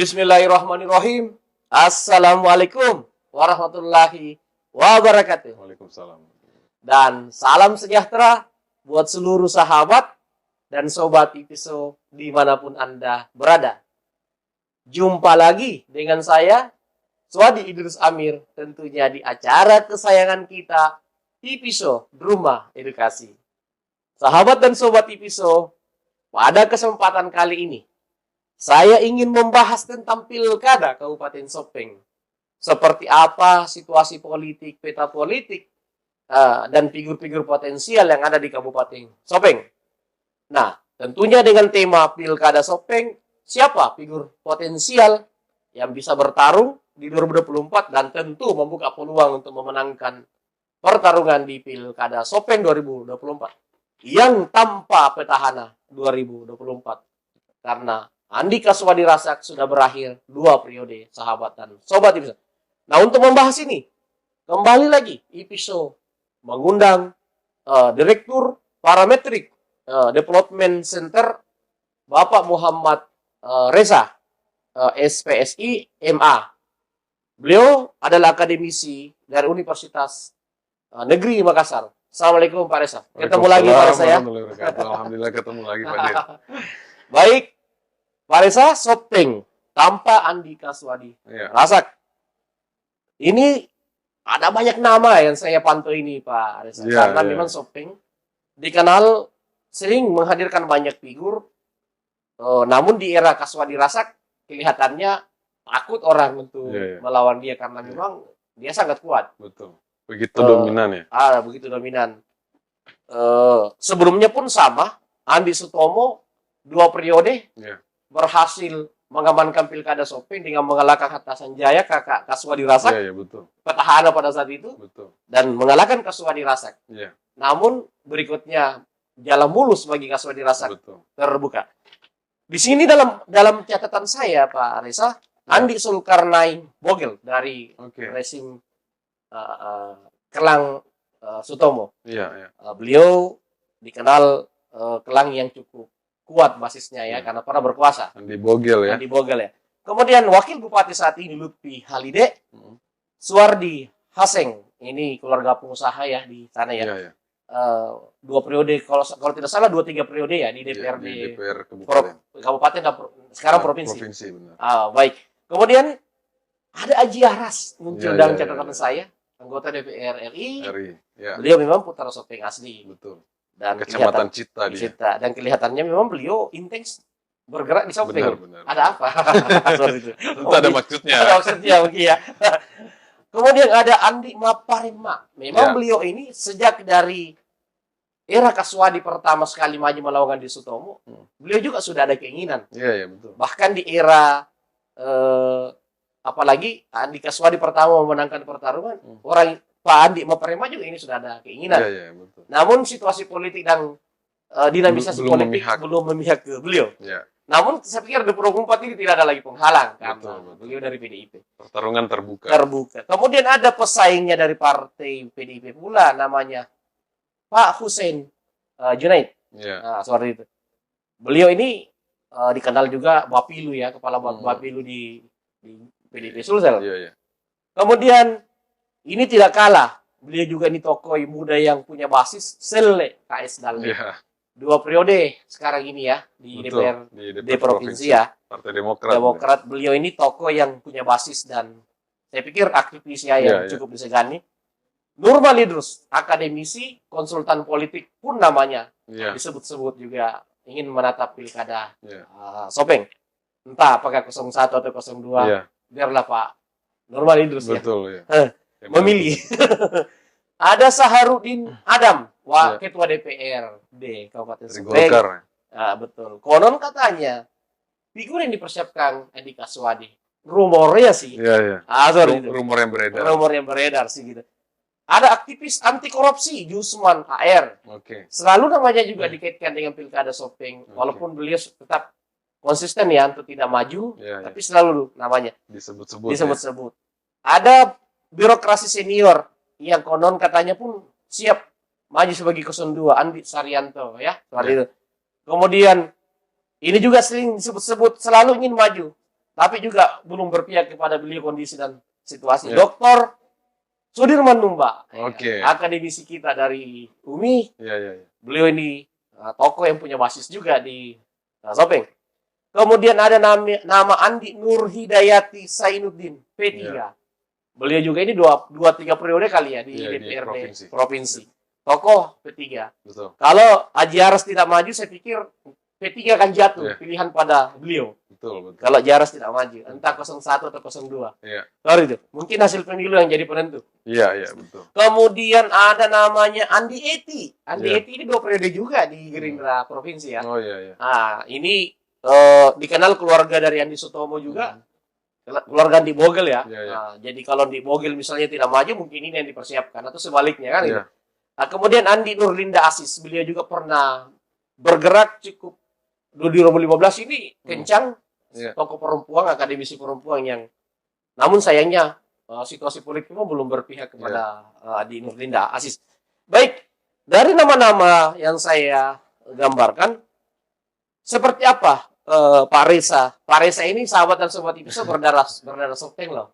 Bismillahirrahmanirrahim. Assalamualaikum warahmatullahi wabarakatuh. Waalaikumsalam. Dan salam sejahtera buat seluruh sahabat dan sobat IPISO dimanapun Anda berada. Jumpa lagi dengan saya, Swadi Idrus Amir, tentunya di acara kesayangan kita, IPISO Rumah Edukasi. Sahabat dan sobat IPISO, pada kesempatan kali ini, saya ingin membahas tentang Pilkada Kabupaten Sopeng. Seperti apa situasi politik, peta politik, dan figur-figur potensial yang ada di Kabupaten Sopeng. Nah, tentunya dengan tema Pilkada Sopeng, siapa figur potensial yang bisa bertarung di 2024 dan tentu membuka peluang untuk memenangkan pertarungan di Pilkada Sopeng 2024 yang tanpa petahana 2024. Karena Andika Swadi Rasak sudah berakhir 2 periode, sahabat dan sobat IPISO. Nah, untuk membahas ini, kembali lagi IPISO mengundang Direktur Parametric Development Center Bapak Muhammad Reza, SPSI MA. Beliau adalah akademisi dari Universitas Negeri Makassar. Assalamualaikum Pak Reza. Ketemu lagi Pak Reza ya. Alhamdulillah ketemu lagi Pak Dir. Baik, Pak Reza, Sopeng tanpa Andika Swadi Rasak. Ini ada banyak nama yang saya pantau ini Pak Reza. Karena memang Sopeng dikenal sering menghadirkan banyak figur. Namun di era Kaswadi Rasak kelihatannya takut orang untuk melawan dia karena memang dia sangat kuat. Betul. Begitu dominan ya. Begitu dominan. Sebelumnya pun sama, Andi Sutomo 2 periode berhasil mengamankan Pilkada Sopeng dengan mengalahkan Hatta Sanjaya, kakak Kaswadi Rasak, betul. petahana pada saat itu, betul. Dan mengalahkan Kaswadi Rasak. Namun berikutnya jalan mulus bagi Kaswadi Rasak terbuka. Di sini dalam catatan saya Pak Reza, Andi Sulkarnain Bogel dari resim Kelang Sutomo. Beliau dikenal Kelang yang cukup kuat basisnya ya, karena pernah berkuasa. Andi Bogel ya. Andi Bogel ya. Kemudian wakil bupati saat ini Lutfi Halide, Suwardi Haseng, ini keluarga pengusaha ya di sana ya. 2 periode, kalau tidak salah 2-3 periode ya di DPRD di DPR Kabupaten dan sekarang provinsi. Benar. Baik. Kemudian ada Aji Aras muncul dalam catatan saya, anggota DPR RI. Beliau memang putra Sopeng asli. Betul. Dan Kecamatan Cita dia. Dan kelihatannya memang beliau intens bergerak di Sopeng. Benar. Ada apa? Tentu ada maksudnya. Ada maksudnya mungkin ya. Kemudian ada Andi Maparema. Memang beliau ini sejak dari era Kaswadi pertama sekali maju melawan di Sutomo, beliau juga sudah ada keinginan. Betul. Bahkan di era apalagi Andi Kaswadi pertama memenangkan pertarungan, orang Pak Andi Maparema juga ini sudah ada keinginan. Betul. Namun situasi politik dan dinamisasi politik belum memihak ke beliau. Namun saya pikir 2024 ini tidak ada lagi penghalang karena beliau dari PDIP. Pertarungan terbuka. Kemudian ada pesaingnya dari partai PDIP pula, namanya Pak Hussein Junaid. Seperti itu. Beliau ini dikenal juga Bapilu ya, kepala Bapilu di PDIP Sulsel. Kemudian ini tidak kalah, beliau juga ini tokoh muda yang punya basis Sele KS Dalmi. 2 periode sekarang ini ya di DPR provinsi ya. Partai Demokrat. Beliau ini tokoh yang punya basis dan saya pikir aktivisnya yang cukup disegani. Nurmal Idrus, akademisi, konsultan politik pun namanya disebut-sebut juga ingin menatap Pilkada Sopeng. Entah apakah 01 atau 02, biarlah Pak Nurmal Idrus memilih. Ada Saharudin Adam, Ketua DPRD Kabupaten Sopeng. Betul. Konon katanya figur yang dipersiapkan Andika Swadi. Rumornya sih. Rumor yang beredar sih gitu. Ada aktivis anti korupsi Jusman HR. Selalu namanya juga dikaitkan dengan Pilkada Sopeng. Walaupun beliau tetap konsisten ya untuk tidak maju, tapi selalu namanya disebut-sebut. Ada birokrasi senior yang konon katanya pun siap maju sebagai 02, Andi Saryanto ya. Seperti itu. Kemudian ini juga sering disebut-sebut selalu ingin maju, tapi juga belum berpihak kepada beliau kondisi dan situasi. Ya. Dr. Sudirman Numba, Oke. akademisi kita dari UMI. Iya. Beliau ini tokoh yang punya basis juga di Sopeng. Kemudian ada nama Andi Nur Hidayati Sainuddin, P3. Ya. Beliau juga ini dua tiga periode kali ya di Iya, di DPRD provinsi. provinsi. Tokoh P3. Betul. Kalau Haji Aras tidak maju, saya pikir P3 akan jatuh Iya. pilihan pada beliau. Betul. Kalau Jaras tidak maju, entah 01 atau 02. Iya. Sorry itu. Mungkin hasil pemilu yang jadi penentu. Iya, betul. Kemudian ada namanya Andi Eti. Andi Iya. Eti ini 2 periode juga di Gerindra provinsi ya. Oh iya. Nah, ini dikenal keluarga dari Andi Sutomo juga. Keluarga Andi Bogel ya. Iya. Nah, jadi kalau Andi Bogel misalnya tidak maju, mungkin ini yang dipersiapkan atau sebaliknya kan. Iya. Nah, kemudian Andi Nurlinda Asis, beliau juga pernah bergerak cukup di 2015 ini kencang. Iya. Tokoh perempuan, akademisi perempuan yang, namun sayangnya situasi politiknya belum berpihak kepada Andi Nurlinda Asis. Baik, dari nama-nama yang saya gambarkan, seperti apa Pak Reza? Pak Reza ini sahabat dan sobat Ipso berdarah Sopeng loh.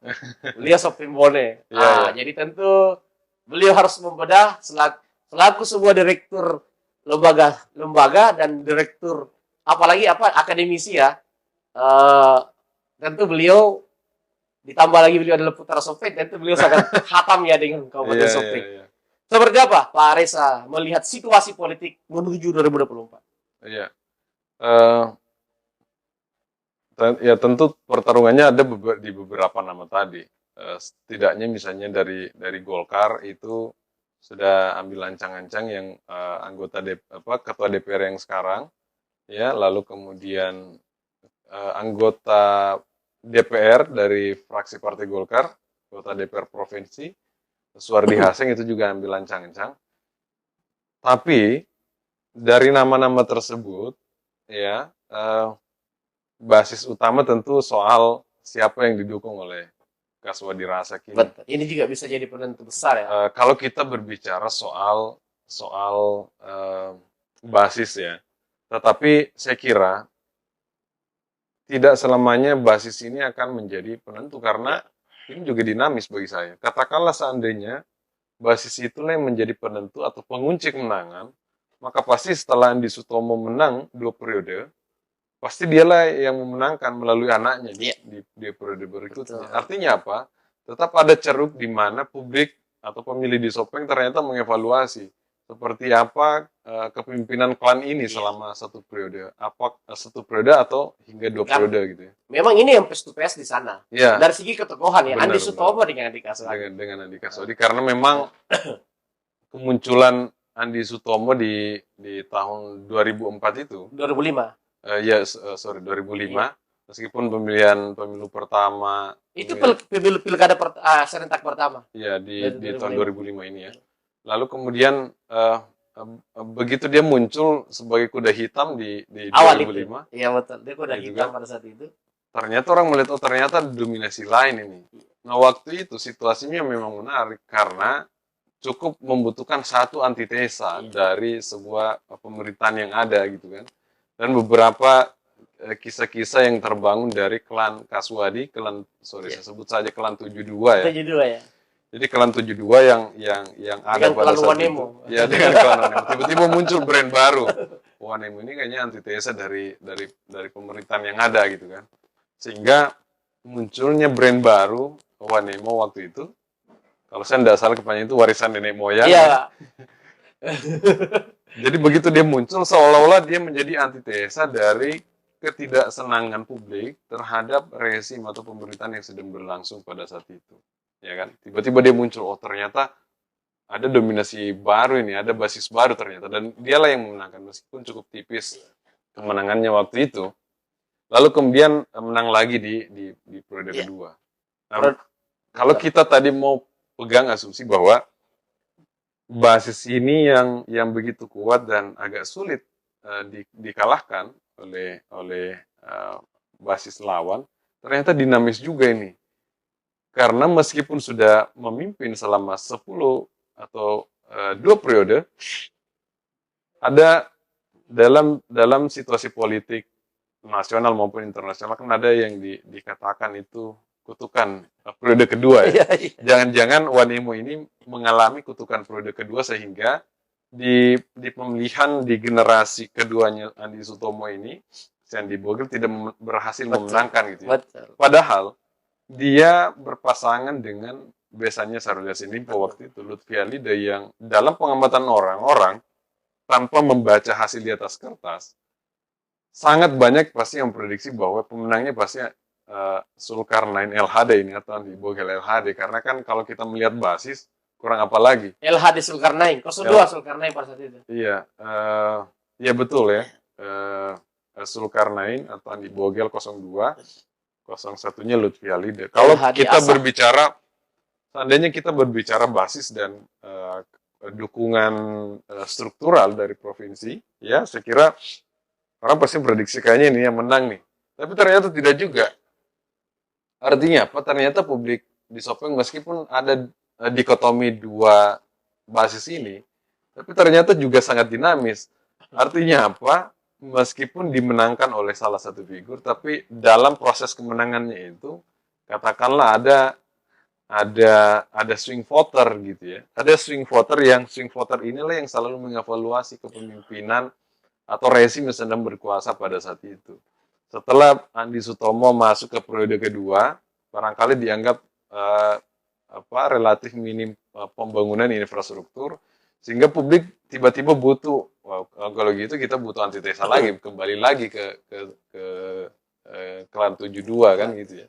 Beliau Sopeng Bone. Iya. Jadi tentu beliau harus membedah selaku sebuah direktur lembaga dan direktur apalagi akademisi ya. Tentu beliau ditambah lagi beliau adalah putra Sopeng, tentu beliau sangat khatam ya dengan Kabupaten Sopeng. Iya. Seperti apa Pak Reza melihat situasi politik menuju 2024? Iya. Ya tentu pertarungannya ada di beberapa nama tadi. Setidaknya misalnya dari Golkar itu sudah ambil ancang-ancang yang ketua DPR yang sekarang, ya, lalu kemudian anggota DPR dari fraksi Partai Golkar, anggota DPR provinsi, Suwardi Haseng itu juga ambil ancang-ancang. Tapi dari nama-nama tersebut, ya, basis utama tentu soal siapa yang didukung oleh Kaswadi Rasek ini. Betul. Ini juga bisa jadi penentu besar ya. Kalau kita berbicara soal basis ya, tetapi saya kira tidak selamanya basis ini akan menjadi penentu karena ini juga dinamis bagi saya. Katakanlah seandainya basis itulah yang menjadi penentu atau pengunci kemenangan, maka pasti setelah Andi Sutomo menang 2 periode, pasti dialah yang memenangkan melalui anaknya di periode berikutnya. Betul. Artinya apa? Tetap ada ceruk di mana publik atau pemilih di Sopeng ternyata mengevaluasi seperti apa kepemimpinan klan ini selama 1 periode, apa 1 periode atau hingga 2 periode gitu ya. Memang ini yang face to face di sana. Iya. Dari segi ketokohan ya, Benar, Andi Sutomo dengan Andi Kaswadi. Dengan Andi Kaswadi karena memang kemunculan Andi Sutomo di tahun 2004 itu 2005. 2005. Meskipun pemilu pertama Itu pilkada serentak pertama. ya di 2005. tahun 2005 ini ya. Lalu kemudian begitu dia muncul sebagai kuda hitam di Awal 2005. Iya betul. Dia udah Gitu hitam kan. pada saat itu. Ternyata orang melihat ternyata ada dominasi lain ini. Nah, waktu itu situasinya memang menarik karena cukup membutuhkan satu antitesa dari sebuah pemerintahan yang ada gitu kan. Dan beberapa kisah-kisah yang terbangun dari klan Kaswadi, saya sebut saja klan 72 ya. 72 ya. Jadi klan 72 yang ada Dengan pada klan saat Wanemo. itu. Ya, dengan klan Wanemo. Tiba-tiba muncul brand baru. Wanemo ini kayaknya antitesa dari pemerintahan yang ada gitu kan. Sehingga munculnya brand baru Wanemo waktu itu. Kalau saya tidak salah kepanjangan itu warisan nenek moyang. Iya. Jadi begitu dia muncul seolah-olah dia menjadi antitesa dari ketidaksenangan publik terhadap rezim atau pemerintahan yang sedang berlangsung pada saat itu. Ya kan? Tiba-tiba dia muncul, oh ternyata ada dominasi baru ini, ada basis baru ternyata, dan dialah yang memenangkan meskipun cukup tipis kemenangannya waktu itu. Lalu kemudian menang lagi di periode kedua. Nah, kalau kita tadi mau pegang asumsi bahwa basis ini yang begitu kuat dan agak sulit dikalahkan oleh basis lawan, ternyata dinamis juga ini. Karena meskipun sudah memimpin selama 10 atau 2 periode, ada dalam situasi politik nasional maupun internasional kan ada yang dikatakan itu kutukan periode kedua ya. Iya, iya. Jangan-jangan Wanemo ini mengalami kutukan periode kedua sehingga di pemilihan di generasi keduanya Andi Sutomo ini, Sandi Bogel tidak berhasil Betul. memenangkan gitu ya. Betul. Padahal dia berpasangan dengan besannya Syahrul Yassin Limpo waktu itu, Lutfi Alida, yang dalam pengamatan orang-orang tanpa membaca hasil di atas kertas, sangat banyak pasti yang memprediksi bahwa pemenangnya pasti Zulkarnain LHD ini atau Andi Bogel LHD, karena kan kalau kita melihat basis kurang apa lagi. LHD Zulkarnain, 02 Zulkarnain pada saat itu. Iya, ya betul ya. Zulkarnain atau Andi Bogel 02, 01-nya Lutfi Alida. Kalau LHD kita Asaf. berbicara, seandainya kita berbicara basis dan dukungan struktural dari provinsi, ya saya kira orang pasti prediksi kayaknya ini yang menang nih. Tapi ternyata tidak juga. Artinya apa? Ternyata publik di Sopeng meskipun ada dikotomi dua basis ini, tapi ternyata juga sangat dinamis. Artinya apa? Meskipun dimenangkan oleh salah satu figur, tapi dalam proses kemenangannya itu, katakanlah ada swing voter gitu ya. Ada swing voter inilah yang selalu mengevaluasi kepemimpinan atau rezim yang sedang berkuasa pada saat itu. Setelah Andi Sutomo masuk ke periode kedua, barangkali dianggap relatif minim pembangunan infrastruktur, sehingga publik tiba-tiba butuh, kalau gitu kita butuh antitesa lagi, kembali lagi ke klan 72 kan gitu ya,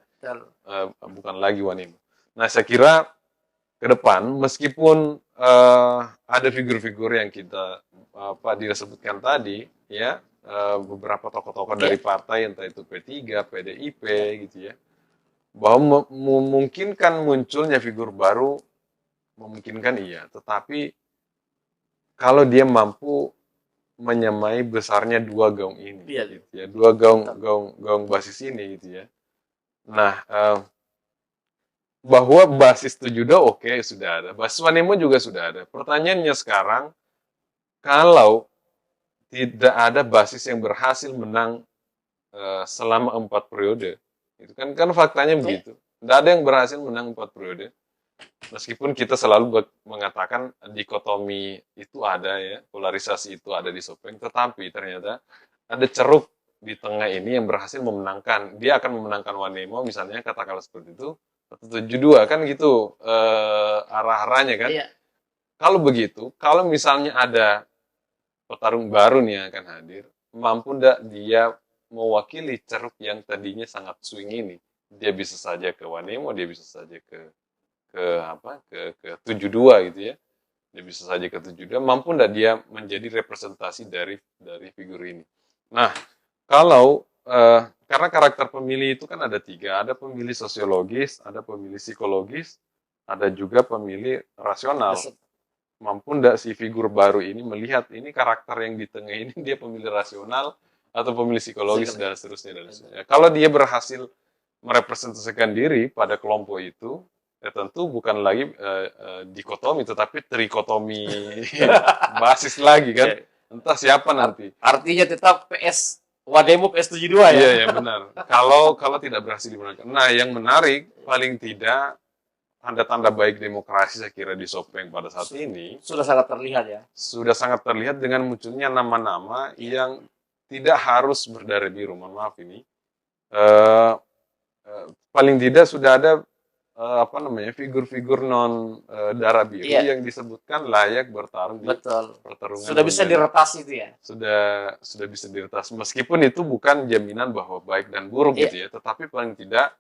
bukan lagi Wanemo. Nah saya kira ke depan meskipun ada figur-figur yang kita disebutkan tadi ya, beberapa tokoh-tokoh dari partai entah itu P3, PDIP gitu ya, bahwa memungkinkan munculnya figur baru, memungkinkan iya, tetapi kalau dia mampu menyamai besarnya dua gaung ini, gitu ya, dua gaung basis ini gitu ya. Nah, bahwa basis Tujudo oke, sudah ada, basis Wanemo juga sudah ada. Pertanyaannya sekarang, kalau tidak ada basis yang berhasil menang selama 4 periode, itu kan faktanya begitu. Tidak ada yang berhasil menang 4 periode. Meskipun kita selalu mengatakan dikotomi itu ada ya, polarisasi itu ada di Sopeng, tetapi ternyata ada ceruk di tengah ini yang berhasil memenangkan. Dia akan memenangkan Wanemo misalnya, katakanlah seperti itu, atau 72 kan gitu arah-arahnya kan. Iya. Kalau begitu, kalau misalnya ada petarung baru nih yang akan hadir, mampu ndak dia mewakili ceruk yang tadinya sangat swing ini? Dia bisa saja ke Wanemo, dia bisa saja ke 72 gitu ya. Dia bisa saja ke 72, mampu ndak dia menjadi representasi dari figur ini. Nah, kalau karena karakter pemilih itu kan ada 3, ada pemilih sosiologis, ada pemilih psikologis, ada juga pemilih rasional. Mampu ndak si figur baru ini melihat ini karakter yang di tengah ini dia pemilih rasional atau pemilih psikologis dan seterusnya. Kalau dia berhasil merepresentasikan diri pada kelompok itu, ya tentu bukan lagi dikotomi, tetapi trikotomi basis lagi kan. Entah siapa nanti. Artinya tetap PS Wanemo PS72 ya? Iya, benar. Kalau tidak berhasil dimenangkan. Nah, yang menarik, paling tidak tanda-tanda baik demokrasi saya kira di Sopeng pada saat ini sudah sangat terlihat ya. Sudah sangat terlihat dengan munculnya nama-nama yang tidak harus berdarah biru. Mohon maaf ini. Paling tidak sudah ada figur-figur non darah biru yang disebutkan layak bertarung di pertarungan. Sudah bisa diretas itu ya. Sudah bisa diretas. Meskipun itu bukan jaminan bahwa baik dan buruk gitu ya, tetapi paling tidak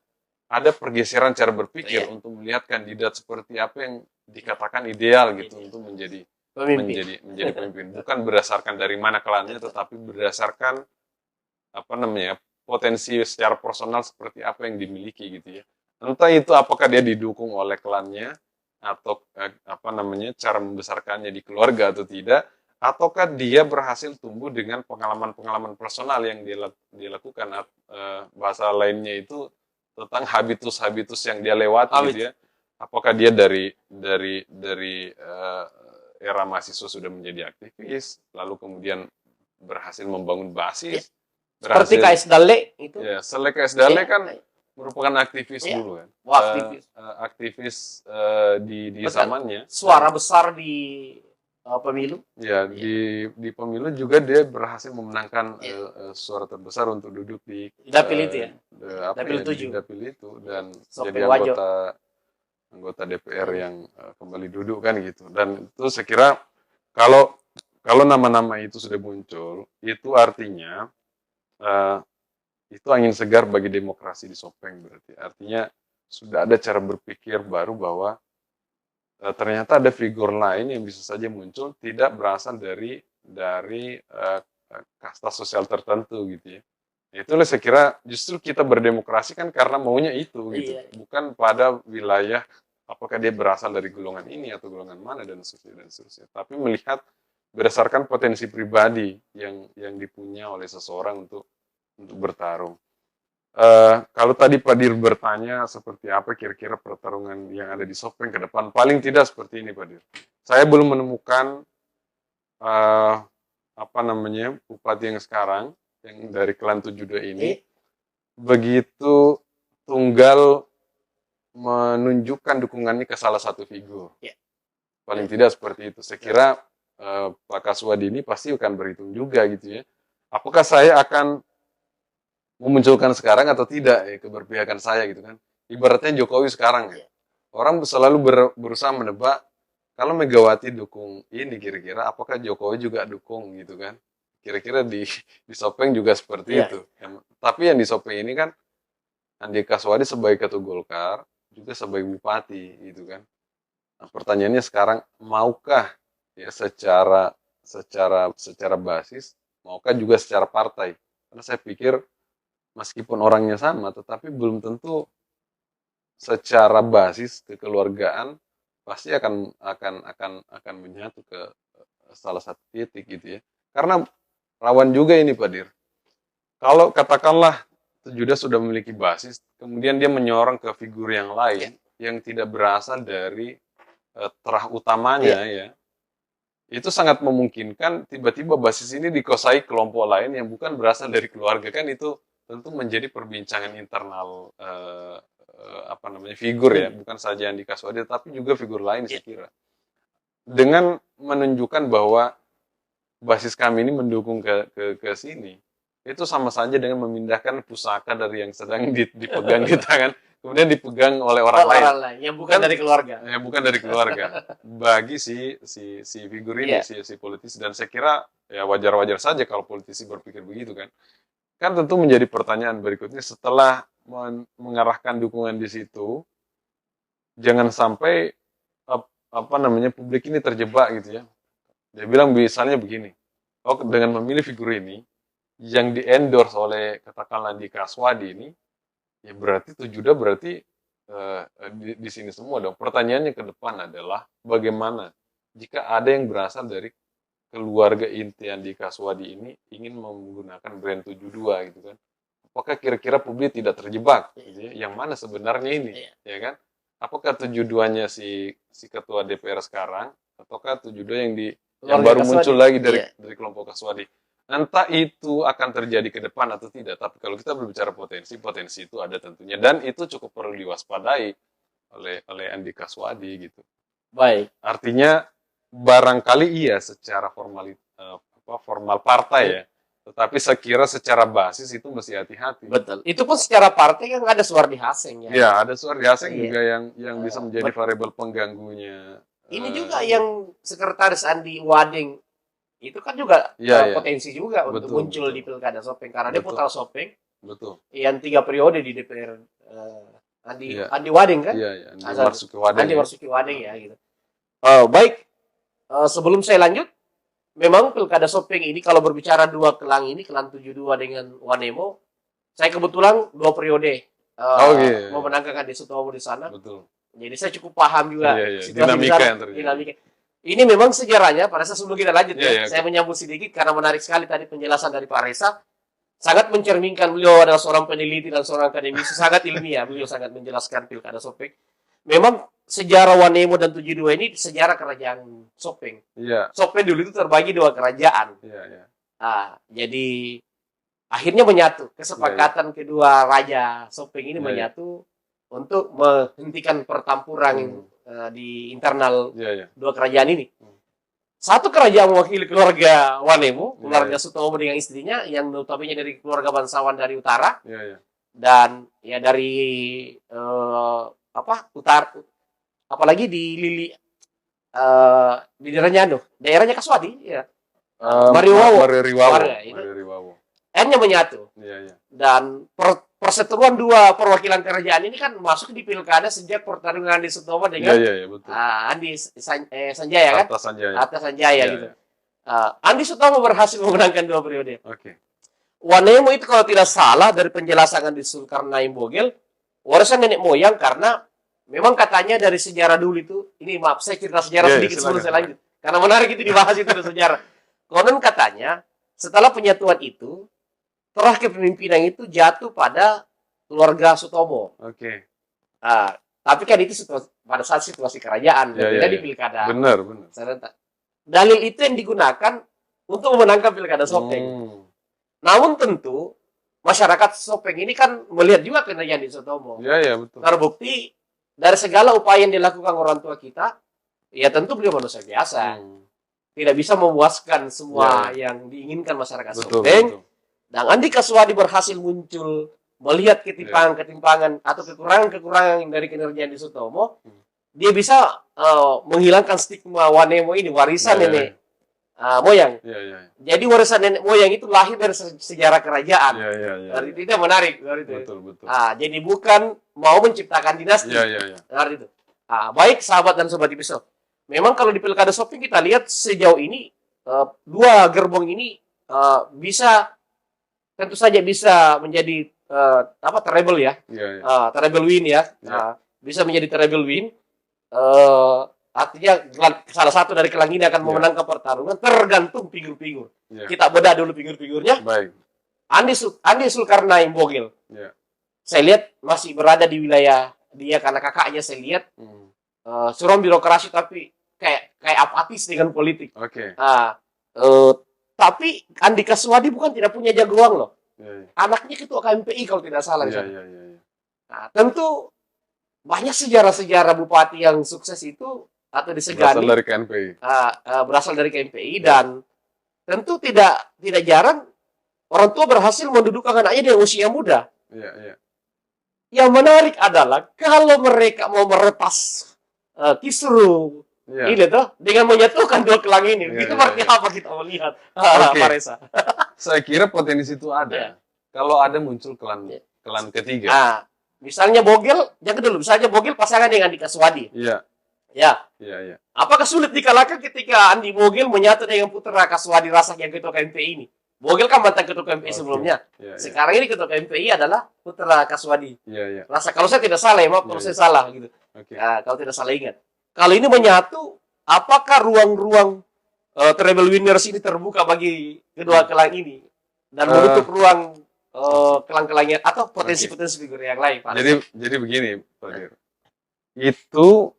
ada pergeseran cara berpikir untuk melihat kandidat seperti apa yang dikatakan ideal gitu untuk menjadi pemimpin. Bukan berdasarkan dari mana klannya, tetapi berdasarkan potensi secara personal seperti apa yang dimiliki gitu ya. Entah itu apakah dia didukung oleh klannya atau cara membesarkannya di keluarga atau tidak, ataukah dia berhasil tumbuh dengan pengalaman-pengalaman personal yang dia lakukan, bahasa lainnya itu tentang habitus-habitus yang dia lewati gitu ya. Apakah dia dari era mahasiswa sudah menjadi aktivis, lalu kemudian berhasil membangun basis, Seperti berhasil. KS Dalle itu. Ya, Sele KS Dalle Ya, kan merupakan aktivis ya. dulu kan. Wah, aktivis. Aktivis di Betul. zamannya. Suara besar di pemilu. Ya, di pemilu juga dia berhasil memenangkan suara terbesar untuk duduk di Dapil itu ya. Dapil Dapil 7. di dapil itu dan Sopeng jadi Wajo. anggota DPR yang kembali duduk kan gitu. Dan itu saya kira kalau nama-nama itu sudah muncul, itu artinya itu angin segar bagi demokrasi di Sopeng berarti. Artinya sudah ada cara berpikir baru bahwa ternyata ada figur lain yang bisa saja muncul tidak berasal dari kasta sosial tertentu gitu ya. Itulah saya kira justru kita berdemokrasi kan karena maunya itu gitu, Iya. bukan pada wilayah apakah dia berasal dari golongan ini atau golongan mana dan seterusnya. Tapi melihat berdasarkan potensi pribadi yang dipunya oleh seseorang untuk bertarung. Kalau tadi Pak Dir bertanya seperti apa kira-kira pertarungan yang ada di Sopeng ke depan, paling tidak seperti ini Pak Dir. Saya belum menemukan bupati yang sekarang yang dari klan 72 ini begitu tunggal menunjukkan dukungannya ke salah satu figur. Paling tidak seperti itu. Saya kira Pak Kaswadi ini pasti akan berhitung juga gitu ya. Apakah saya akan memunculkan sekarang atau tidak ya keberpihakan saya gitu kan. Ibaratnya Jokowi sekarang ya. Orang selalu berusaha menebak kalau Megawati dukung ini kira-kira apakah Jokowi juga dukung gitu kan. Kira-kira di Sopeng juga seperti itu. Tapi yang di Sopeng ini kan Andika Kaswadi sebagai ketua Golkar juga sebagai bupati gitu kan. Nah, pertanyaannya sekarang maukah ya secara basis, maukah juga secara partai? Karena saya pikir meskipun orangnya sama, tetapi belum tentu secara basis kekeluargaan pasti akan menyatu ke salah satu titik gitu ya. Karena rawan juga ini Pak Dir. Kalau katakanlah Judas sudah memiliki basis, kemudian dia menyorong ke figur yang lain yang tidak berasal dari terah utamanya ya. Itu sangat memungkinkan tiba-tiba basis ini dikuasai kelompok lain yang bukan berasal dari keluarga kan itu tentu menjadi perbincangan internal figur ya, bukan saja Andika Kaswadi tapi juga figur lain saya kira. Dengan menunjukkan bahwa basis kami ini mendukung ke sini, itu sama saja dengan memindahkan pusaka dari yang sedang dipegang di tangan kemudian dipegang oleh orang lain yang bukan dari keluarga. Yang bukan dari keluarga. Bagi si figur ini, si politisi, dan saya kira ya wajar-wajar saja kalau politisi berpikir begitu kan. Kan tentu menjadi pertanyaan berikutnya setelah mengarahkan dukungan di situ, jangan sampai publik ini terjebak gitu ya. Dia bilang misalnya begini, dengan memilih figur ini yang di-endorse oleh katakanlah di Kaswadi ini, ya berarti Tujuda berarti di sini semua dong. Pertanyaannya ke depan adalah bagaimana jika ada yang berasal dari keluarga inti Andi Kaswadi ini ingin menggunakan brand 72 gitu kan. Apakah kira-kira publik tidak terjebak gitu ya? Yang mana sebenarnya ini ya kan? Apakah 72-nya si ketua DPR sekarang ataukah 72 yang baru muncul lagi dari kelompok Kaswadi? Entah itu akan terjadi ke depan atau tidak, tapi kalau kita berbicara potensi itu ada tentunya dan itu cukup perlu diwaspadai oleh Andi Kaswadi gitu. Baik. Artinya barangkali iya secara formal partai ya, tetapi saya kira secara basis itu mesti hati-hati. Betul. Itu pun secara partai kan ada Suwardi Haseng ya. Ya, ada Suwardi Haseng juga yang bisa menjadi variabel pengganggunya. Ini juga yang sekretaris Andi Wading itu kan juga potensi juga untuk muncul di Pilkada Sopeng karena dia putra Sopeng. Betul. Yang 3 periode di DPR Andi Wading kan? Iya, Andi Marsuki Wading ya gitu. Baik. Sebelum saya lanjut, memang Pilkada Sopeng ini kalau berbicara dua kelang ini, kelang 72 dengan Wanemo, saya kebetulan 2 periode memenangkan di Sutomo di sana. Betul. Jadi saya cukup paham juga dinamika yang terjadi. Ini memang sejarahnya, pada saat sebelum kita lanjut saya menyambut sedikit karena menarik sekali tadi penjelasan dari Pak Reza. Sangat mencerminkan, beliau adalah seorang peneliti dan seorang akademisi, sangat ilmiah, beliau sangat menjelaskan Pilkada Sopeng. Memang sejarah Wanemo dan 72 ini sejarah kerajaan Sopeng. Iya. Sopeng dulu itu terbagi 2 kerajaan. Iya. Jadi akhirnya menyatu. Kesepakatan kedua Raja Sopeng ini Iya, iya. menyatu untuk menghentikan pertempuran di internal Iya, iya. dua kerajaan ini. Satu kerajaan mewakili keluarga Wanemo, keluarga Iya. Sutomo dengan istrinya, yang notabene dari keluarga bangsawan dari utara, Iya, iya. dan ya dari utara, apalagi di di daerahnya Kaswadi, ya. Mariwawo. Warga, itu. Mariwawo. N-nya menyatu. Iya, iya. Dan perseteruan dua perwakilan kerajaan ini kan masuk di pilkada sejak pertarungan Andi Sutomo Iya, dengan iya, iya, betul. Andi Sanjaya kan? Atas Sanjaya. Atas Sanjaya Iya, gitu. iya. Andi Sutomo berhasil memenangkan 2 periode. Oke. Wanemo itu kalau tidak salah dari penjelasan Andi Zulkarnain Bogel, warisan nenek moyang, karena memang katanya dari sejarah dulu itu, ini maaf saya cerita sejarah Iya, sedikit sebelum silakan. saya lanjut. Karena menarik itu dibahas itu dari sejarah. Konon katanya setelah penyatuan itu, terah kepemimpinan itu jatuh pada keluarga Sutomo. Oke. Tapi kan itu pada saat situasi kerajaan, Iya, tidak iya, di iya. pilkada Benar, benar. serentak. Dalil itu yang digunakan untuk memenangkan pilkada Sopeng. Namun tentu masyarakat Sopeng ini kan melihat juga kinerja di Sutomo. Iya, iya, betul. Terbukti dari segala upaya yang dilakukan orang tua kita, ya tentu beliau manusia biasa. Tidak bisa memuaskan semua yang diinginkan masyarakat Betul, Sopeng. betul. Dan Andi Kaswadi berhasil muncul melihat ketimpangan-ketimpangan atau kekurangan-kekurangan dari kinerja di Sutomo. Dia bisa menghilangkan stigma Wanemo ini, warisan nenek moyang. Iya, iya. Jadi warisan nenek moyang itu lahir dari sejarah kerajaan. Iya, iya, iya. Dari itu menarik. Dari itu. Betul, betul. Jadi bukan mau menciptakan dinasti. Iya, iya, iya. Dari itu. Baik sahabat dan sobat episode. Memang kalau di pilkada Sopeng kita lihat sejauh ini dua gerbong ini tentu saja bisa menjadi treble ya. Iya, iya. Treble win ya. Iya. Bisa menjadi treble win. Artinya salah satu dari kelang ini akan memenangkan pertarungan, tergantung figur-figur. Iya. Kita bedah dulu figur-figurnya. Baik. Andi Zulkarnain Bogel. Iya. Saya lihat masih berada di wilayah dia karena kakaknya saya lihat suram birokrasi tapi kayak apatis dengan politik. Oke. Tapi Andi Kaswadi bukan tidak punya jagoan loh. Iya, iya. Anaknya ketua KMPI kalau tidak salah. Iya, iya, iya. Nah, tentu banyak sejarah-sejarah bupati yang sukses itu atau disegani Berasal dari KNPI. berasal dari KMPI, dan tentu tidak jarang orang tua berhasil mendudukkan anaknya dengan usia muda. Iya, iya. Yang menarik adalah kalau mereka mau meretas kisru ini tuh dengan menyatukan dua kelang ini, Iya, itu iya, berarti iya. apa kita melihat? Oke. Pak Reza. Saya kira potensi itu ada. Iya. Kalau ada muncul kelan ketiga. Misalnya Bogel, jangan dulu. Misalnya Bogel pasangan dengan Andi Kaswadi. Iya. Ya. Iya, iya. Apakah sulit dikalahkan ketika Andi Bogel menyatu dengan putra Kaswadi Rasak yang ketua KMPI ini? Bogel kan mantan ketua KMPI sebelumnya. Iya, iya. Sekarang ini ketua KMPI adalah putra Kaswadi. Iya, iya. Rasak. Kalau saya tidak salah ya, maaf kalau Iya, saya salah gitu. Oke. Kalau tidak salah ingat. Kalau ini menyatu, apakah ruang-ruang treble winners ini terbuka bagi kedua kelang ini dan menutup ruang kelang-kelangnya atau potensi-potensi figur yang lain, Pak? Jadi begini, Pak Dir. Itu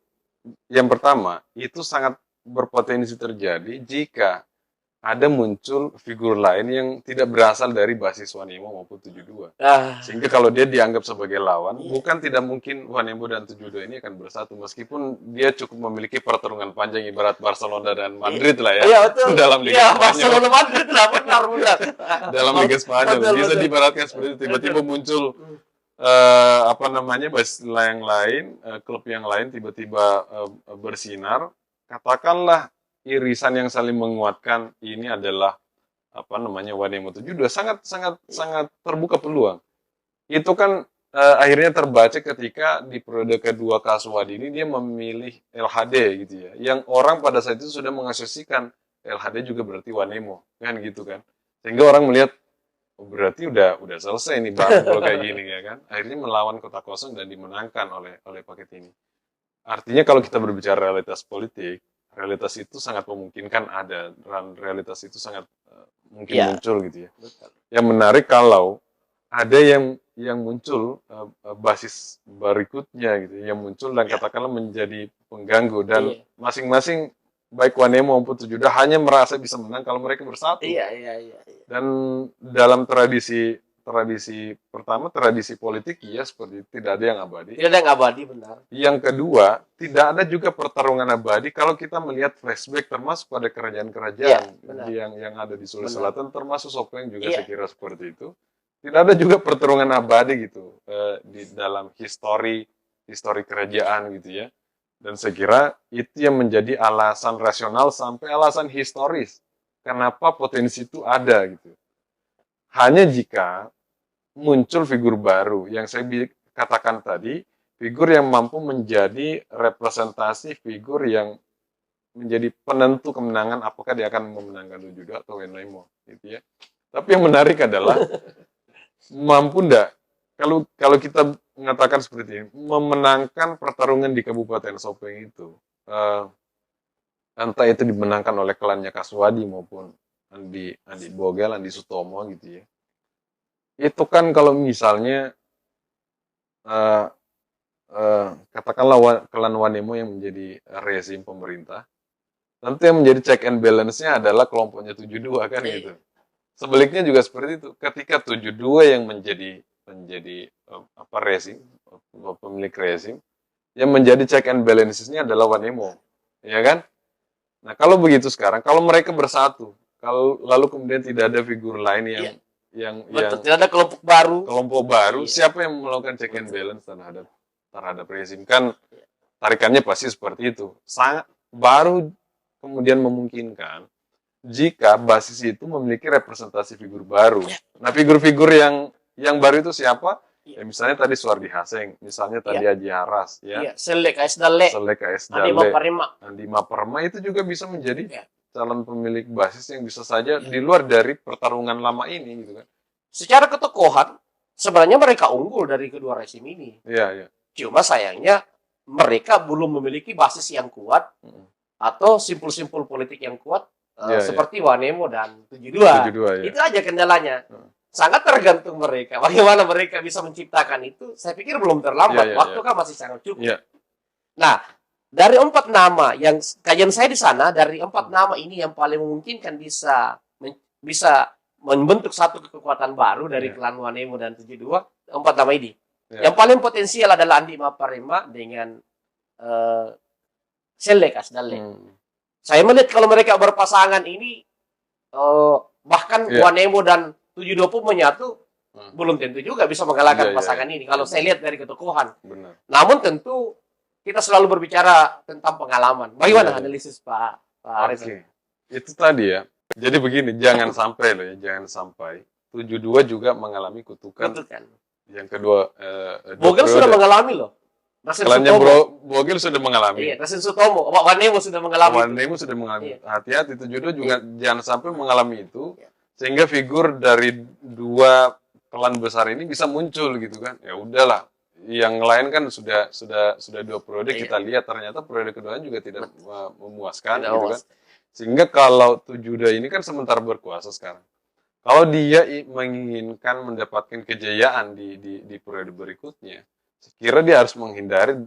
yang pertama, itu sangat berpotensi terjadi jika ada muncul figur lain yang tidak berasal dari basis Wanemo maupun 72. Sehingga kalau dia dianggap sebagai lawan, bukan tidak mungkin Wanemo dan 72 ini akan bersatu, meskipun dia cukup memiliki pertarungan panjang ibarat Barcelona dan Madrid lah ya. Iya, betul. Dalam Liga Iya, Spanyol. Barcelona Madrid lah, benar. Dalam Liga Spanyol Betul, bisa betul. diibaratkan seperti itu. Tiba-tiba muncul basis yang lain, klub yang lain tiba-tiba bersinar. Katakanlah irisan yang saling menguatkan ini adalah Wanemo 72, sangat terbuka peluang. Itu kan akhirnya terbaca ketika di periode kedua Kaswadi ini dia memilih LHD gitu ya. Yang orang pada saat itu sudah mengasosiasikan LHD juga berarti Wanemo, kan gitu kan. Sehingga orang melihat berarti udah selesai nih Bang kalau kayak gini ya kan. Akhirnya melawan kota kosong dan dimenangkan oleh paket ini. Artinya kalau kita berbicara realitas politik, realitas itu sangat memungkinkan ada, dan realitas itu sangat mungkin muncul gitu ya. Betul. Yang menarik kalau ada yang muncul basis berikutnya gitu, yang muncul dan katakanlah menjadi pengganggu, dan masing-masing baik Wanemo maupun Tujuh hanya merasa bisa menang kalau mereka bersatu. Iya, iya, iya. Dan dalam tradisi pertama, tradisi politik, ya seperti itu, tidak ada yang abadi. Tidak ada yang abadi, benar. Yang kedua, tidak ada juga pertarungan abadi kalau kita melihat flashback termasuk pada kerajaan-kerajaan yang ada di Sulawesi Selatan, termasuk Sopeng juga saya kira seperti itu. Tidak ada juga pertarungan abadi gitu di dalam histori kerajaan gitu ya. Dan saya kira itu yang menjadi alasan rasional sampai alasan historis kenapa potensi itu ada gitu. Hanya jika muncul figur baru yang saya katakan tadi, figur yang mampu menjadi representasi figur yang menjadi penentu kemenangan, apakah dia akan memenangkan Tujuh atau Wanemo gitu ya. Tapi yang menarik adalah mampu enggak kalau kita mengatakan seperti ini, memenangkan pertarungan di Kabupaten Sopeng itu, entah itu dimenangkan oleh klannya Kaswadi maupun Andi Bogel, Andi Sutomo gitu ya. Itu kan kalau misalnya katakanlah klan Wanemo yang menjadi rezim pemerintah, tentu yang menjadi check and balance-nya adalah kelompoknya 72 kan gitu. Sebaliknya juga seperti itu. Ketika 72 yang menjadi rezim, pemilik rezim, yang menjadi check and balances-nya adalah Wanemo, ya kan? Nah, kalau begitu sekarang, kalau mereka bersatu, lalu kemudian tidak ada figur lain yang tidak ada kelompok baru, siapa yang melakukan check and balance terhadap rezim? Kan tarikannya pasti seperti itu. Baru kemudian memungkinkan jika basis itu memiliki representasi figur baru. Nah, figur-figur yang baru itu siapa? Ya, misalnya tadi Suardi Haseng, misalnya tadi Haji Haras, ya. Selek KS Dalle, Andi Maparema itu juga bisa menjadi calon pemilik basis yang bisa saja di luar dari pertarungan lama ini, gitu kan. Secara ketokohan, sebenarnya mereka unggul dari kedua rezim ini. Iya. Cuma sayangnya mereka belum memiliki basis yang kuat atau simpul-simpul politik yang kuat seperti Wanemo dan 72. Itu aja kendalanya. Sangat tergantung mereka. Bagaimana mereka bisa menciptakan itu, saya pikir belum terlambat. Waktu kan masih sangat cukup. Nah, dari 4 nama yang kajian saya di sana, dari 4 nama ini yang paling memungkinkan bisa membentuk satu kekuatan baru dari klan Wanemo dan 72, 4 nama ini. Yang paling potensial adalah Andi Maparema dengan Selek Asdalle. Saya melihat kalau mereka berpasangan ini, bahkan Wanemo dan 72 pun menyatu, belum tentu juga bisa mengalahkan pasangan ini. Kalau saya lihat dari ketokohan. Benar. Namun tentu kita selalu berbicara tentang pengalaman. Bagaimana analisis Pak Aris? Itu tadi ya. Jadi begini, jangan sampai 72 juga mengalami kutukan. Yang kedua, Bogel sudah mengalami loh. Klannya Bogel sudah mengalami. Iya, Rasen Sutomo, Wanemo sudah mengalami. Hati-hati, 72 juga jangan sampai mengalami itu. Sehingga figur dari 2 klan besar ini bisa muncul gitu kan. Ya udahlah. Yang lain kan sudah 2 periode kita lihat, ternyata periode kedua juga tidak memuaskan gitu kan. Sehingga kalau 72 ini kan sementara berkuasa sekarang. Kalau dia menginginkan mendapatkan kejayaan di periode berikutnya, saya kira dia harus menghindari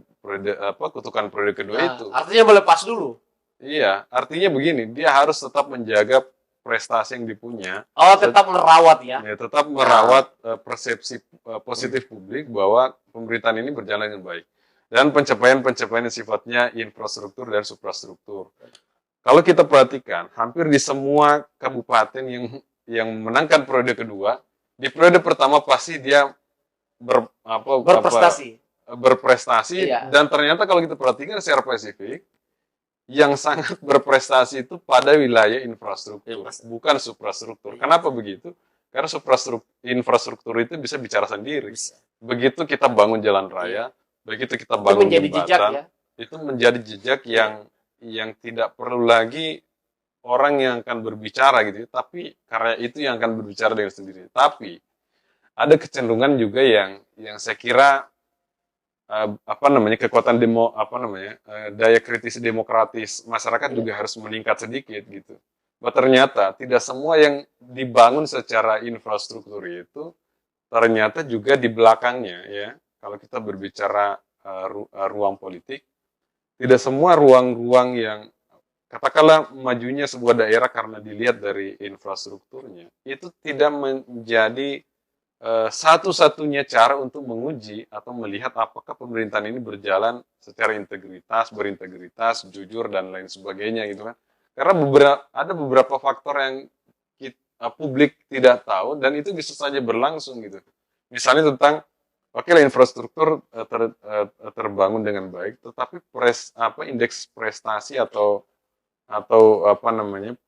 kutukan periode kedua itu. Artinya melepas dulu. Iya, artinya begini, dia harus tetap menjaga prestasi yang dipunya. Tetap merawat ya. Tetap merawat persepsi positif publik bahwa pemerintahan ini berjalan dengan baik. Dan pencapaian-pencapaian yang sifatnya infrastruktur dan suprastruktur. Kalau kita perhatikan, hampir di semua kabupaten yang menangkan periode kedua, di periode pertama pasti dia berprestasi dan ternyata kalau kita perhatikan secara spesifik, yang sangat berprestasi itu pada wilayah infrastruktur, bukan suprastruktur. Kenapa begitu? Karena infrastruktur itu bisa bicara sendiri. Begitu kita bangun jalan raya, begitu kita bangun jembatan, itu menjadi jejak yang tidak perlu lagi orang yang akan berbicara gitu, tapi karya itu yang akan berbicara dengan sendiri. Tapi ada kecenderungan juga yang saya kira kekuatan daya kritis demokratis masyarakat juga harus meningkat sedikit gitu. Bahwa ternyata tidak semua yang dibangun secara infrastruktur itu ternyata juga di belakangnya ya. Kalau kita berbicara ruang politik, tidak semua ruang-ruang yang katakanlah majunya sebuah daerah karena dilihat dari infrastrukturnya, itu tidak menjadi satu-satunya cara untuk menguji atau melihat apakah pemerintahan ini berjalan secara berintegritas, jujur dan lain sebagainya gitu kan. Karena ada beberapa faktor yang publik tidak tahu dan itu bisa saja berlangsung gitu. Misalnya tentang oke lah infrastruktur terbangun dengan baik, tetapi indeks prestasi atau apa namanya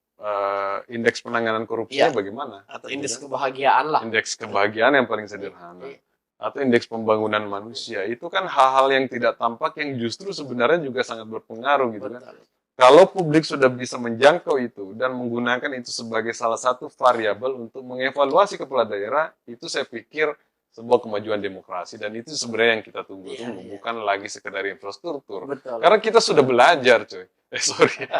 indeks penanganan korupsinya Iya. bagaimana? Atau Gitu indeks kan? kebahagiaan lah. Indeks kebahagiaan yang paling sederhana Iya. atau indeks pembangunan manusia itu kan hal-hal yang tidak tampak yang justru sebenarnya juga sangat berpengaruh gitu kan. Betul. Kalau publik sudah bisa menjangkau itu dan menggunakan itu sebagai salah satu variabel untuk mengevaluasi kepala daerah, itu saya pikir sebuah kemajuan demokrasi dan itu sebenarnya yang kita tunggu-tunggu, Iya. bukan lagi sekedar infrastruktur. Betul. Karena kita sudah belajar, coy. Sorry.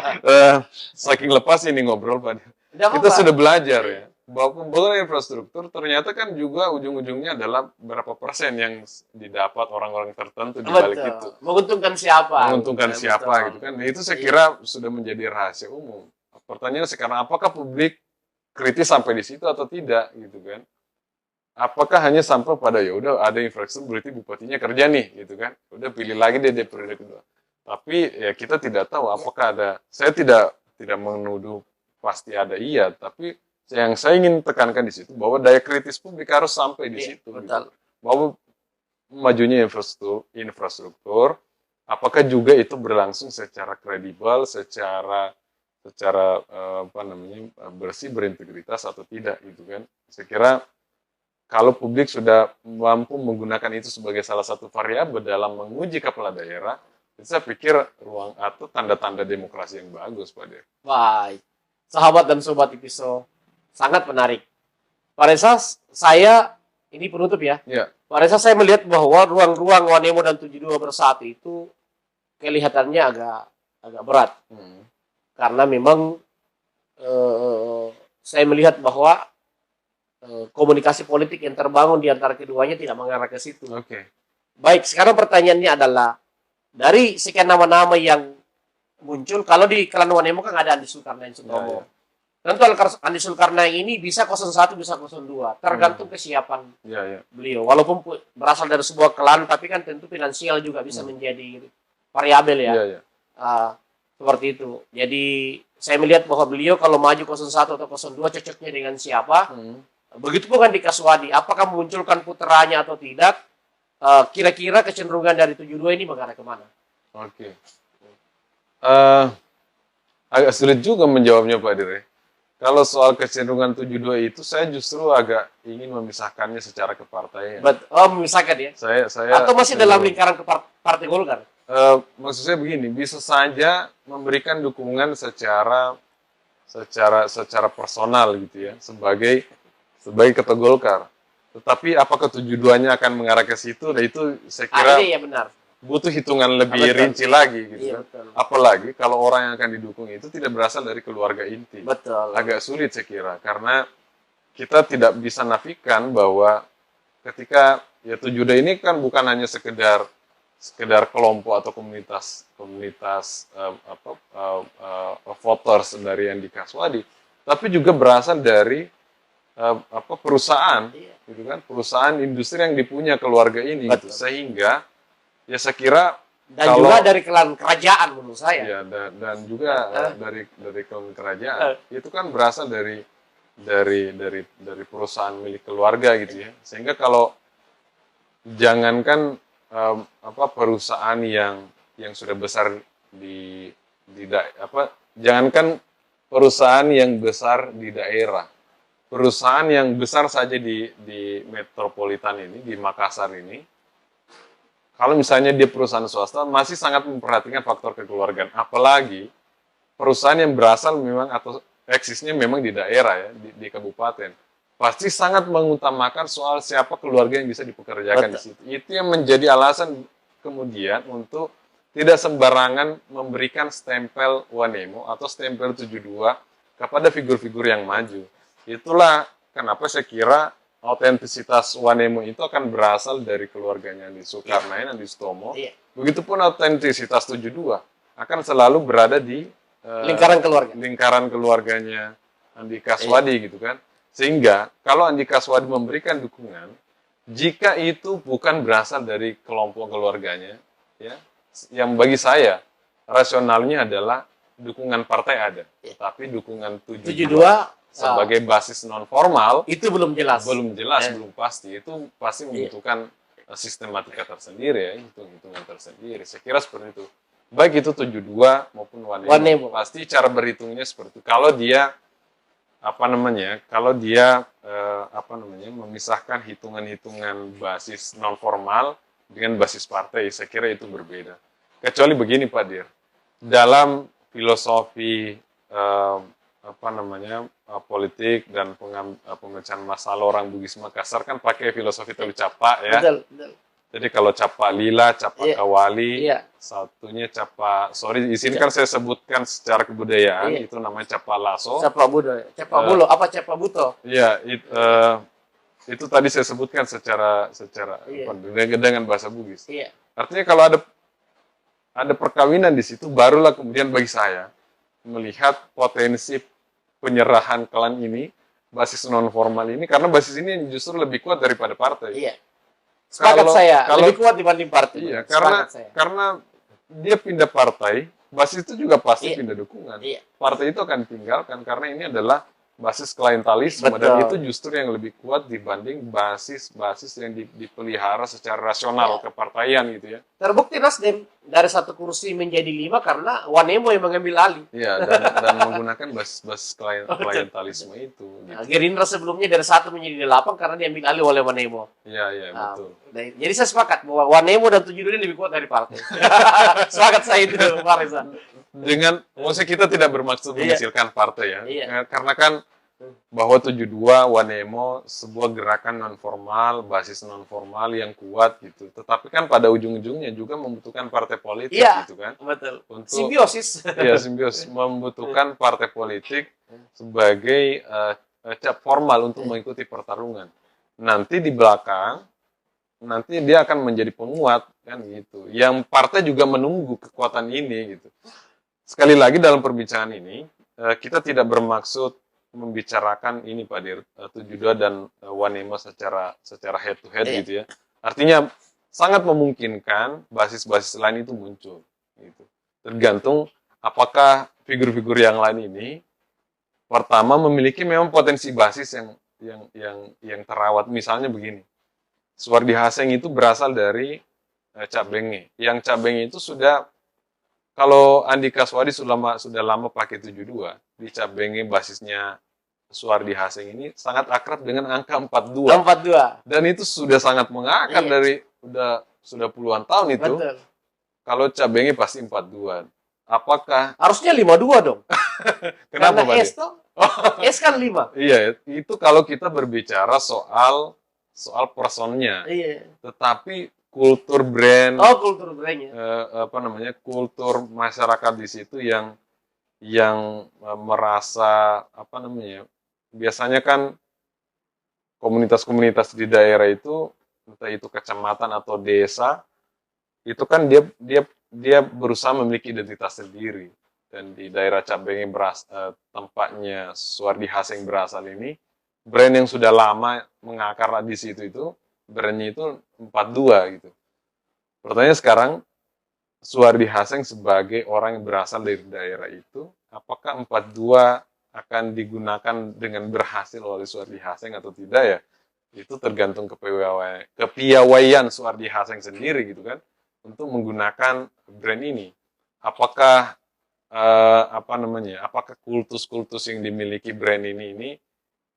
Saking lepas ini ngobrol, Pak. Tidak Kita apa-apa. sudah belajar ya bahwa pembangunan infrastruktur ternyata kan juga ujung-ujungnya adalah berapa persen yang didapat orang-orang tertentu di balik Betul. itu. Menguntungkan siapa? Menguntungkan Betul. siapa gitu kan. Nah, itu saya kira sudah menjadi rahasia umum. Pertanyaannya sekarang apakah publik kritis sampai di situ atau tidak gitu kan? Apakah hanya sampai pada ya udah ada infrastruktur berarti bupatinya kerja nih gitu kan? Udah pilih lagi deh di periode kedua. Tapi ya kita tidak tahu apakah ada. Saya tidak menuduh pasti ada iya, tapi yang saya ingin tekankan di situ bahwa daya kritis publik harus sampai di situ. Betul. Gitu. Bahwa majunya infrastruktur, apakah juga itu berlangsung secara kredibel, secara apa namanya bersih, berintegritas atau tidak gitu kan? Saya kira kalau publik sudah mampu menggunakan itu sebagai salah satu variabel dalam menguji kepala daerah, itu saya pikir ruang atau tanda-tanda demokrasi yang bagus, Pak De. Baik. Sahabat dan sobat Ipiso, sangat menarik. Pak Reza, saya ini penutup ya. Ya. Pak Reza, saya melihat bahwa ruang-ruang Wanemo dan 72 bersatu itu kelihatannya agak berat. Karena memang saya melihat bahwa komunikasi politik yang terbangun di antara keduanya tidak mengarah ke situ. Oke. Baik, sekarang pertanyaannya adalah dari sekian nama-nama yang muncul, kalau di klan Wanemo kan ada Andi Zulkarnain Sutomo. Ya. Tentu Andi Zulkarnain ini bisa 01, bisa 02, tergantung kesiapan Ya. beliau. Walaupun berasal dari sebuah klan, tapi kan tentu finansial juga bisa menjadi variabel ya. Ya. Seperti itu. Jadi saya melihat bahwa beliau kalau maju 01 atau 02 cocoknya dengan siapa. Begitu pun kan di Kaswadi, apakah memunculkan puteranya atau tidak, kira-kira kecenderungan dari 72 ini mengarah kemana? Oke. Agak sulit juga menjawabnya Pak Dire. Kalau soal kecenderungan 72 itu, saya justru agak ingin memisahkannya secara kepartaian. Memisahkan ya? Saya atau masih dalam lingkaran Partai Golkar? Maksud saya begini, bisa saja memberikan dukungan secara personal gitu ya, sebagai ketua Golkar. Tetapi apakah 72-nya akan mengarah ke situ? Nah itu saya kira ya benar. butuh hitungan lebih Betul. rinci lagi gitu Iya, kan. betul. Apalagi kalau orang yang akan didukung itu tidak berasal dari keluarga inti. Betul. Agak sulit saya kira karena kita tidak bisa nafikan bahwa ketika ya 72 ini kan bukan hanya sekedar kelompok atau komunitas voters dari Andi Kaswadi, tapi juga berasal dari perusahaan, gitu kan, perusahaan industri yang dipunya keluarga ini, gitu. Sehingga ya saya kira dan juga dari klan kerajaan menurut saya. Ya, dan juga dari klan kerajaan itu kan berasal dari perusahaan milik keluarga gitu ya. Sehingga kalau jangankan perusahaan yang sudah besar jangankan perusahaan yang besar di daerah, perusahaan yang besar saja di metropolitan ini, di Makassar ini, kalau misalnya dia perusahaan swasta masih sangat memperhatikan faktor kekeluargaan, apalagi perusahaan yang berasal memang atau eksisnya memang di daerah ya, di kabupaten, pasti sangat mengutamakan soal siapa keluarga yang bisa dipekerjakan di situ. Itu yang menjadi alasan kemudian untuk tidak sembarangan memberikan stempel Wanemo atau stempel 72 kepada figur-figur yang maju. Itulah kenapa saya kira autentisitas Wanemo itu akan berasal dari keluarganya Andi Zulkarnain, Andi Sutomo. Begitupun autentisitas 72 akan selalu berada di Lingkaran keluarga. lingkaran keluarganya Andika Swadi gitu kan. Sehingga kalau Andika Swadi memberikan dukungan, jika itu bukan berasal dari kelompok keluarganya, ya, yang bagi saya rasionalnya adalah dukungan partai ada, tapi dukungan 72 72 sebagai basis non formal itu belum jelas. belum jelas, belum pasti. Itu pasti membutuhkan sistematika tersendiri ya, hitung-hitungan tersendiri. Saya kira seperti itu. Baik itu 72 maupun Wanemo. Pasti cara berhitungnya seperti itu. Kalau dia memisahkan hitungan-hitungan basis non formal dengan basis partai, saya kira itu berbeda. Kecuali begini Pak Dir, dalam filosofi politik dan pemecahan masalah orang Bugis Makassar kan pakai filosofi telu capa ya. Betul, betul. Jadi kalau capa lila, capa kawali, Iya. satunya capa, sorry di sini kan saya sebutkan secara kebudayaan, itu namanya capa laso. Capa budo, capa bulo, apa capa buto? Iya, itu tadi saya sebutkan secara dengan bahasa Bugis. Iya. Artinya kalau ada perkawinan di situ, barulah kemudian bagi saya melihat potensi penyerahan klan ini, basis non formal ini, karena basis ini justru lebih kuat daripada partai. Iya. Sepakat saya, kalau, lebih kuat dibanding partai. Iya, Sepakat karena dia pindah partai, basis itu juga pasti pindah dukungan. Iya. Partai itu akan tinggalkan karena ini adalah basis klientelisme. Betul. Dan itu justru yang lebih kuat dibanding basis-basis yang dipelihara secara rasional kepartaian gitu ya. Terbukti Nasdem dari 1 kursi menjadi 5 karena Wanemo yang mengambil alih. Iya, dan menggunakan basis klientelisme itu. Gitu. Nah, Gerindra sebelumnya dari 1 menjadi 8 karena diambil alih oleh Wanemo. Iya, betul. Jadi saya sepakat bahwa Wanemo dan 72 lebih kuat dari partai. Sepakat saya itu, Pak Reza. Maksudnya kita tidak bermaksud mengecilkan partai ya. Iya. Karena kan bahwa 72 Wanemo sebuah gerakan non formal, basis non formal yang kuat gitu. Tetapi kan pada ujung-ujungnya juga membutuhkan partai politik gitu kan. Betul. Untuk Simbiosis. Iya, simbiosis membutuhkan partai politik sebagai cap formal untuk mengikuti pertarungan. Nanti di belakang nanti dia akan menjadi penguat kan gitu. Yang partai juga menunggu kekuatan ini gitu. Sekali lagi dalam perbincangan ini, kita tidak bermaksud membicarakan ini Pak Dir, 72 dan Wanemo secara head to head gitu ya. Artinya sangat memungkinkan basis-basis lain itu muncul gitu. Tergantung apakah figur-figur yang lain ini pertama memiliki memang potensi basis yang terawat. Misalnya begini. Suwardi Haseng itu berasal dari Cak Benge. Yang Cak Benge itu sudah, kalau Andika Swadi sudah lama pakai 72, di Cak Benge basisnya Suwardi Haseng ini sangat akrab dengan angka 42. 42. Dan itu sudah sangat mengakar dari sudah puluhan tahun itu. Betul. Kalau Cak Benge pasti 42. Apakah harusnya 52 dong? Kenapa Karena S toh? S kan 5. Iya, itu kalau kita berbicara soal personnya. Iya. Tetapi kultur brand, kultur brandnya. kultur masyarakat di situ yang merasa biasanya kan komunitas-komunitas di daerah itu, entah itu kecamatan atau desa, itu kan dia berusaha memiliki identitas sendiri. Dan di daerah Cabenge tempatnya Suwardi Haseng berasal ini, brand yang sudah lama mengakar di situ itu, brandnya itu 42 gitu. Pertanyaannya sekarang, Suwardi Haseng sebagai orang yang berasal dari daerah itu, apakah 42 akan digunakan dengan berhasil oleh Suwardi Haseng atau tidak ya? Itu tergantung kepiawaian Suwardi Haseng sendiri gitu kan, untuk menggunakan brand ini. Apakah apakah kultus-kultus yang dimiliki brand ini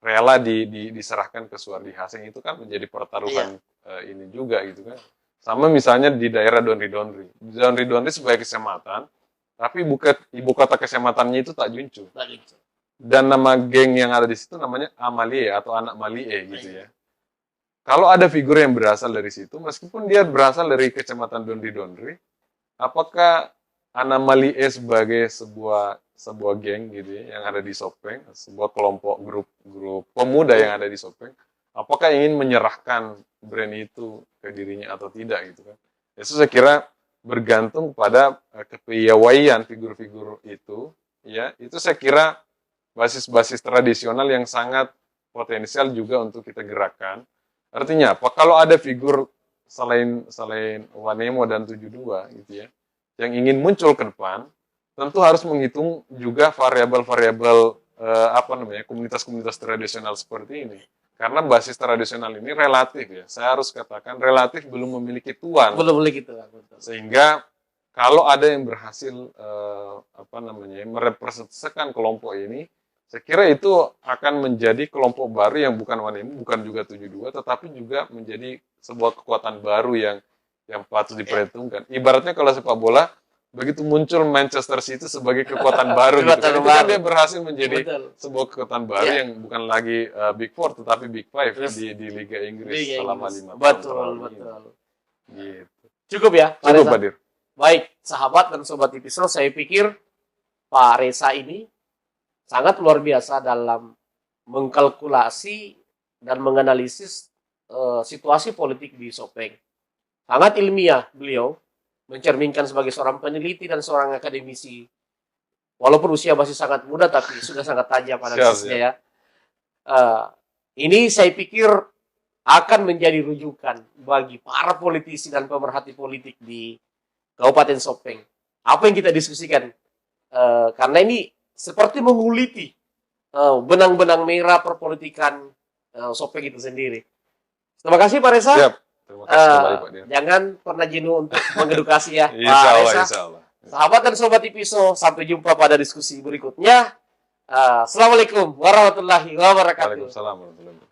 rela diserahkan ke Suwardi Haseng, itu kan menjadi pertaruhan ini juga gitu kan. Sama misalnya di daerah Donri-Donri. Donri-Donri sebagai kecamatan, tapi ibu kota kecamatannya itu Tak Juncu. Dan nama geng yang ada di situ namanya Amalie atau anak Malie gitu ya. Kalau ada figur yang berasal dari situ, meskipun dia berasal dari kecamatan Donri-Donri, apakah anak Malie sebagai sebuah geng gitu ya, yang ada di Sopeng, sebuah kelompok grup pemuda yang ada di Sopeng, apakah ingin menyerahkan brand itu ke dirinya atau tidak gitu kan? Itu saya kira bergantung pada kepiawaian figur-figur itu ya itu saya kira basis-basis tradisional yang sangat potensial juga untuk kita gerakkan. Artinya apa? Kalau ada figur selain Wanemo dan 72 gitu ya, yang ingin muncul ke depan, tentu harus menghitung juga variabel-variabel komunitas-komunitas tradisional seperti ini. Karena basis tradisional ini relatif ya, saya harus katakan relatif belum memiliki tuan. Belum boleh gitu. Betul. Sehingga kalau ada yang berhasil merepresentasikan kelompok ini, saya kira itu akan menjadi kelompok baru yang bukan Wanemu, bukan juga 72, tetapi juga menjadi sebuah kekuatan baru yang patut diperhitungkan. Ibaratnya kalau sepak bola, begitu muncul Manchester City sebagai kekuatan baru gitu. Itu kan dia berhasil menjadi sebuah kekuatan baru yang bukan lagi Big Four tetapi Big Five di Liga Inggris selama 5 tahun. Betul. Gitu. Cukup ya, Pak Cukup, Reza? Pak Dir. Baik, sahabat dan sobat Tipisro, saya pikir Pak Reza ini sangat luar biasa dalam mengkalkulasi dan menganalisis situasi politik di Sopeng. Sangat ilmiah beliau, mencerminkan sebagai seorang peneliti dan seorang akademisi. Walaupun usia masih sangat muda, tapi sudah sangat tajam analisisnya ya. Ini saya pikir akan menjadi rujukan bagi para politisi dan pemerhati politik di Kabupaten Sopeng. Apa yang kita diskusikan? Karena ini seperti menguliti benang-benang merah perpolitikan Sopeng itu sendiri. Terima kasih Pak Reza. Siap. Terima kasih kembali, Pak Dir. Jangan pernah jenuh untuk mengedukasi ya, Pak Insya Allah, Reza. insya Allah. Sahabat dan sobat Tipiso, sampai jumpa pada diskusi berikutnya. Assalamualaikum warahmatullahi wabarakatuh. Waalaikumsalam warahmatullahi wabarakatuh.